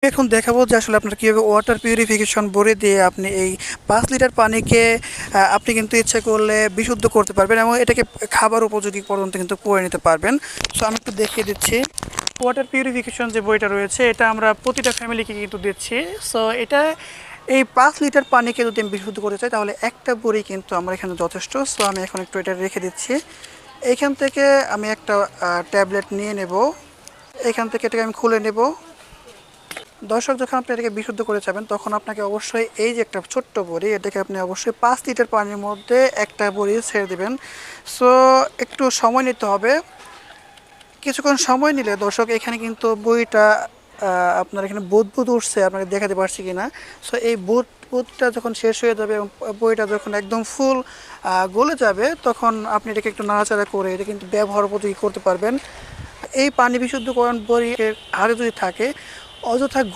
এখন দেখাবো যে আসলে আপনারা কীভাবে ওয়াটার পিউরিফিকেশন বড়ি দিয়ে আপনি এই ৫ লিটার পানিকে আপনি কিন্তু ইচ্ছে করলে বিশুদ্ধ করতে পারবেন এবং এটাকে খাবার উপযোগী পর্যন্ত কিন্তু করে নিতে পারবেন। সো আমি একটু দেখিয়ে দিচ্ছি। ওয়াটার পিউরিফিকেশন যে বইটা রয়েছে এটা আমরা প্রতিটা ফ্যামিলিকে কিন্তু দিচ্ছি। সো এটা এই ৫ লিটার পানিকে যদি আমি বিশুদ্ধ করতে চাই তাহলে একটা বড়ি কিন্তু আমার এখানে যথেষ্ট। সো আমি এখন একটু এটা রেখে দিচ্ছি। এইখান থেকে আমি একটা ট্যাবলেট নিয়ে নেব। এখান থেকে এটাকে আমি খুলে নেব। দর্শক, যখন আপনি এটাকে বিশুদ্ধ করে যাবেন তখন আপনাকে অবশ্যই এই যে একটা ছোট্ট বড়ি, এটাকে আপনি অবশ্যই ৫ লিটার পানির মধ্যে একটা বড়ি ছেড়ে দেবেন। সো একটু সময় নিতে হবে। কিছুক্ষণ সময় নিলে দর্শক এখানে কিন্তু বড়িটা আপনার এখানে বুদবুদ উঠছে, আপনাকে দেখাতে পারছি কি না। সো এই বুদবুদটা যখন শেষ হয়ে যাবে এবং বড়িটা যখন একদম ফুল গলে যাবে তখন আপনি এটাকে একটু নাড়াচাড়া করে এটা কিন্তু ব্যবহার উপযোগী করতে পারবেন। এই পানি বিশুদ্ধকরণ বড়ি হাতে যদি থাকে অযথা